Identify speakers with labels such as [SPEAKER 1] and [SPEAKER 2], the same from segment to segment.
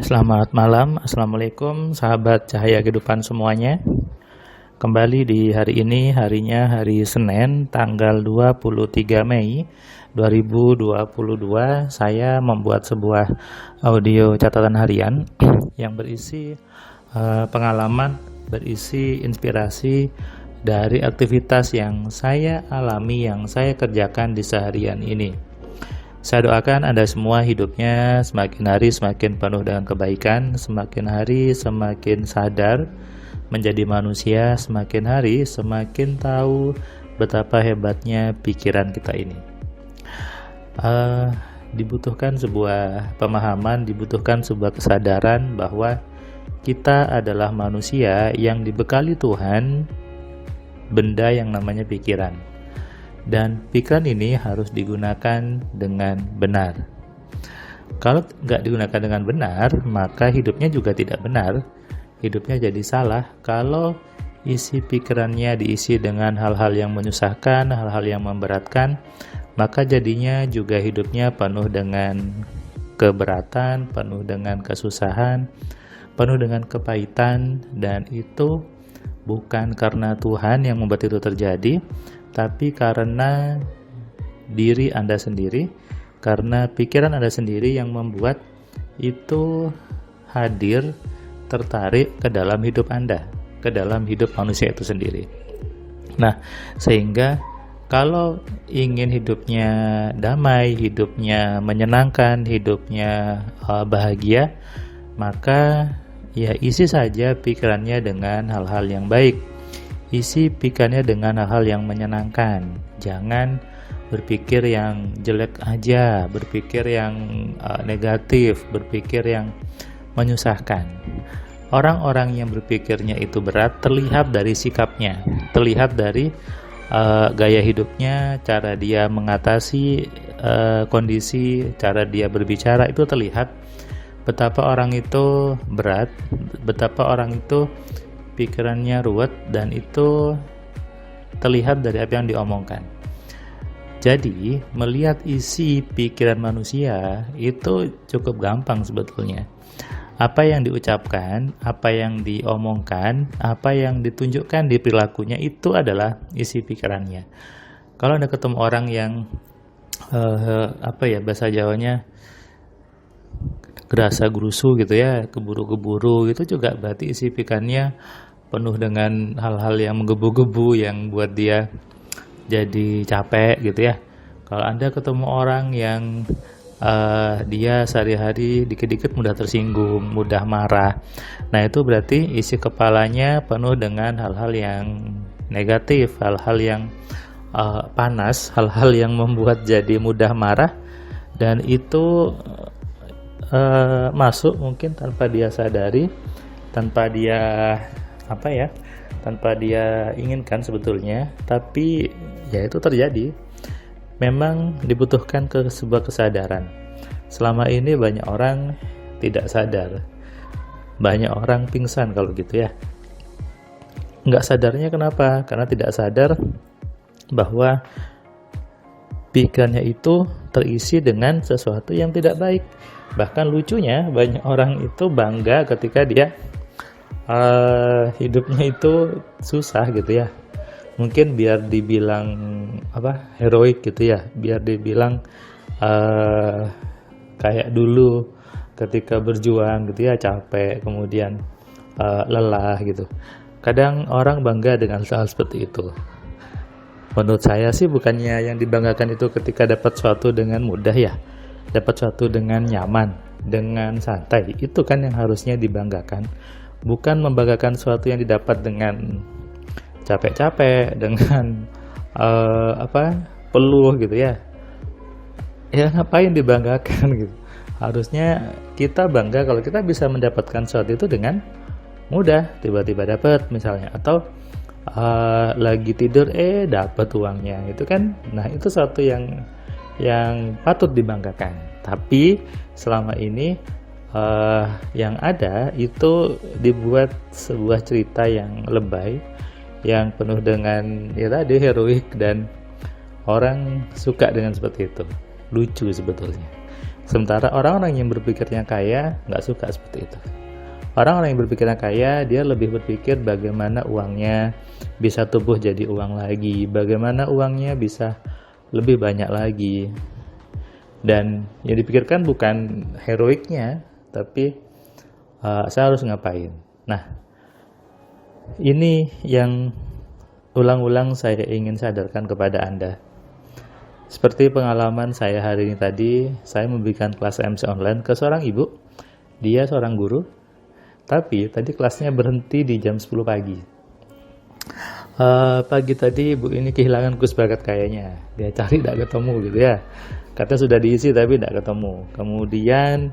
[SPEAKER 1] Selamat malam, Assalamualaikum sahabat cahaya kehidupan semuanya. Kembali di hari ini, harinya hari Senin, tanggal 23 Mei 2022. Saya membuat sebuah audio catatan harian yang berisi pengalaman, berisi inspirasi dari aktivitas yang saya alami, yang saya kerjakan di seharian ini. Saya doakan Anda semua hidupnya semakin hari semakin penuh dengan kebaikan, semakin hari semakin sadar menjadi manusia, semakin hari semakin tahu betapa hebatnya pikiran kita ini. Dibutuhkan sebuah pemahaman, dibutuhkan sebuah kesadaran bahwa kita adalah manusia yang dibekali Tuhan benda yang namanya pikiran. Dan pikiran ini harus digunakan dengan benar. Kalau nggak digunakan dengan benar, maka hidupnya juga tidak benar. Hidupnya jadi salah. Kalau isi pikirannya diisi dengan hal-hal yang menyusahkan, hal-hal yang memberatkan, maka jadinya juga hidupnya penuh dengan keberatan, penuh dengan kesusahan, penuh dengan kepahitan. Dan itu bukan karena Tuhan yang membuat itu terjadi, tapi karena diri Anda sendiri, karena pikiran Anda sendiri yang membuat itu hadir, tertarik ke dalam hidup Anda, ke dalam hidup manusia itu sendiri. Nah, sehingga kalau ingin hidupnya damai, hidupnya menyenangkan, hidupnya bahagia, maka ya isi saja pikirannya dengan hal-hal yang baik. Isi pikirannya dengan hal-hal yang menyenangkan. Jangan berpikir yang jelek aja, berpikir yang negatif, berpikir yang menyusahkan. Orang-orang yang berpikirnya itu berat terlihat dari sikapnya, terlihat dari gaya hidupnya, cara dia mengatasi kondisi, cara dia berbicara, itu terlihat betapa orang itu berat, betapa orang itu pikirannya ruwet, dan itu terlihat dari apa yang diomongkan. Jadi, melihat isi pikiran manusia itu cukup gampang sebetulnya. Apa yang diucapkan, apa yang diomongkan, apa yang ditunjukkan di perilakunya itu adalah isi pikirannya. Kalau Anda ketemu orang yang bahasa Jawanya gerasa gerusu gitu ya, keburu-keburu, itu juga berarti isi pikirannya penuh dengan hal-hal yang menggebu-gebu, yang buat dia jadi capek gitu ya. Kalau Anda ketemu orang yang dia sehari-hari dikit-dikit mudah tersinggung, mudah marah, nah itu berarti isi kepalanya penuh dengan hal-hal yang negatif, hal-hal yang panas, hal-hal yang membuat jadi mudah marah, dan itu masuk mungkin tanpa dia sadari, tanpa dia tanpa dia inginkan sebetulnya, tapi ya itu terjadi. Memang dibutuhkan sebuah kesadaran. Selama ini banyak orang tidak sadar, banyak orang pingsan kalau gitu ya. Nggak sadarnya kenapa? Karena tidak sadar bahwa pikirannya itu terisi dengan sesuatu yang tidak baik. Bahkan lucunya, banyak orang itu bangga ketika dia hidupnya itu susah gitu ya. Mungkin biar dibilang heroik gitu ya, biar dibilang kayak dulu ketika berjuang gitu ya, capek, kemudian lelah gitu. Kadang orang bangga dengan hal seperti itu. Menurut saya sih bukannya yang dibanggakan itu ketika dapat sesuatu dengan mudah ya, dapat sesuatu dengan nyaman, dengan santai, itu kan yang harusnya dibanggakan. Bukan membanggakan sesuatu yang didapat dengan capek-capek, dengan peluh gitu ya. Ya ngapain dibanggakan gitu. Harusnya kita bangga kalau kita bisa mendapatkan sesuatu itu dengan mudah, tiba-tiba dapat misalnya, atau lagi tidur dapat uangnya, itu kan. Nah, itu sesuatu yang patut dibanggakan. Tapi selama ini yang ada itu dibuat sebuah cerita yang lebay, yang penuh dengan heroik, dan orang suka dengan seperti itu. Lucu sebetulnya. Sementara orang-orang yang berpikirnya kaya nggak suka seperti itu. Orang-orang yang berpikirnya kaya, dia lebih berpikir bagaimana uangnya bisa tumbuh jadi uang lagi, bagaimana uangnya bisa lebih banyak lagi. Dan yang dipikirkan bukan heroiknya, tapi saya harus ngapain. Nah, ini yang ulang-ulang saya ingin sadarkan kepada Anda. Seperti pengalaman saya hari ini tadi, saya memberikan kelas MC online ke seorang ibu. Dia seorang guru, tapi tadi kelasnya berhenti di jam 10 pagi. Pagi tadi ibu ini kehilangan kus bakat kayaknya. Dia cari tidak ketemu gitu ya. Katanya sudah diisi tapi tidak ketemu. Kemudian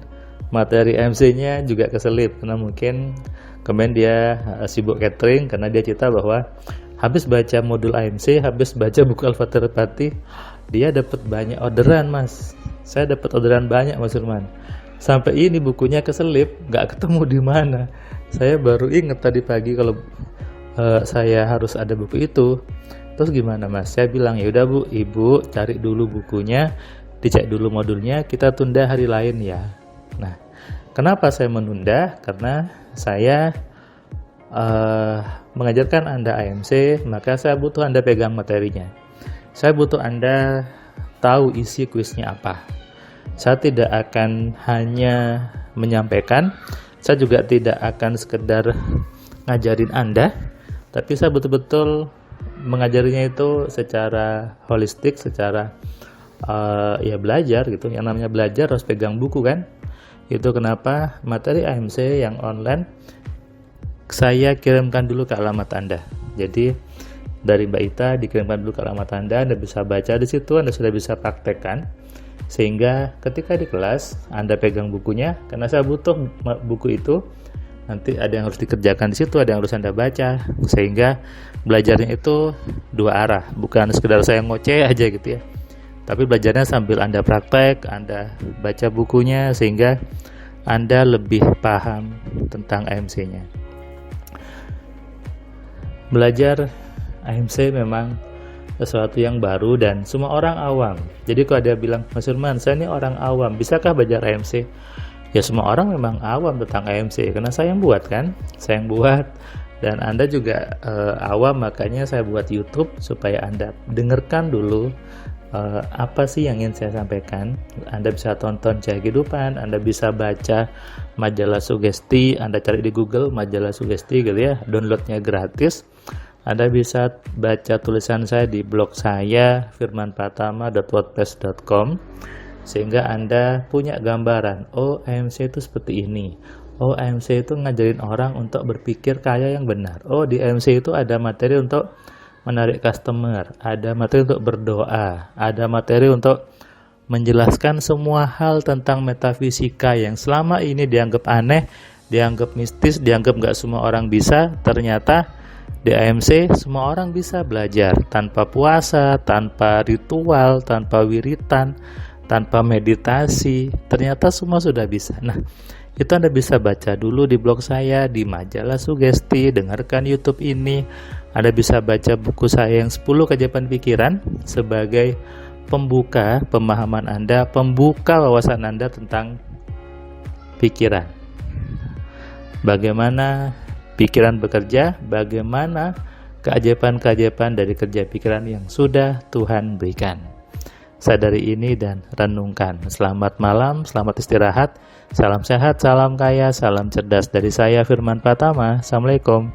[SPEAKER 1] materi MC-nya juga keselip karena mungkin kemudian dia sibuk catering karena dia cerita bahwa habis baca modul AMC, habis baca buku Al-Fatihah Fatih, dia dapat banyak orderan, Mas. Saya dapat orderan banyak, Mas Firman. Sampai ini bukunya keselip, nggak ketemu di mana. Saya baru ingat tadi pagi kalau saya harus ada buku itu. Terus gimana, Mas? Saya bilang, ya udah Bu, Ibu cari dulu bukunya, dicek dulu modulnya, kita tunda hari lain ya. Nah, kenapa saya menunda? Karena saya mengajarkan Anda AMC, maka saya butuh Anda pegang materinya. Saya butuh Anda tahu isi kuisnya apa. Saya tidak akan hanya menyampaikan, saya juga tidak akan sekedar ngajarin Anda, tapi saya betul-betul mengajarinya itu secara holistik, secara ya belajar gitu. Yang namanya belajar harus pegang buku kan. Itu kenapa materi AMC yang online saya kirimkan dulu ke alamat Anda. Jadi dari Mbak Ita dikirimkan dulu ke alamat Anda bisa baca di situ, Anda sudah bisa praktekkan. Sehingga ketika di kelas Anda pegang bukunya, karena saya butuh buku itu. Nanti ada yang harus dikerjakan di situ, ada yang harus Anda baca. Sehingga belajarnya itu dua arah, bukan sekedar saya ngoceh aja gitu ya. Tapi belajarnya sambil Anda praktek, Anda baca bukunya sehingga Anda lebih paham tentang AMC-nya. Belajar AMC memang sesuatu yang baru dan semua orang awam. Jadi kalau dia bilang, Mas Firman, saya ini orang awam, bisakah belajar AMC? Ya semua orang memang awam tentang AMC, karena saya yang buat kan, saya yang buat. Dan Anda juga awam, makanya saya buat YouTube supaya Anda dengarkan dulu apa sih yang ingin saya sampaikan. Anda bisa tonton Cahaya Kehidupan, Anda bisa baca majalah sugesti, Anda cari di Google majalah sugesti gitu ya, downloadnya gratis. Anda bisa baca tulisan saya di blog saya firmanpratama.wordpress.com sehingga Anda punya gambaran, oh AMC itu seperti ini, oh AMC itu ngajarin orang untuk berpikir kaya yang benar, oh di AMC itu ada materi untuk menarik customer, ada materi untuk berdoa, ada materi untuk menjelaskan semua hal tentang metafisika yang selama ini dianggap aneh, dianggap mistis, dianggap nggak semua orang bisa. Ternyata di AMC semua orang bisa belajar tanpa puasa, tanpa ritual, tanpa wiritan, tanpa meditasi. Ternyata semua sudah bisa. Nah, itu Anda bisa baca dulu di blog saya, di majalah sugesti, dengarkan YouTube ini. Anda bisa baca buku saya yang 10 keajaiban pikiran sebagai pembuka pemahaman Anda, pembuka wawasan Anda tentang pikiran. Bagaimana pikiran bekerja, bagaimana keajaiban-keajaiban dari kerja pikiran yang sudah Tuhan berikan. Sadari ini dan renungkan. Selamat malam, selamat istirahat, salam sehat, salam kaya, salam cerdas dari saya Firman Pratama. Assalamualaikum.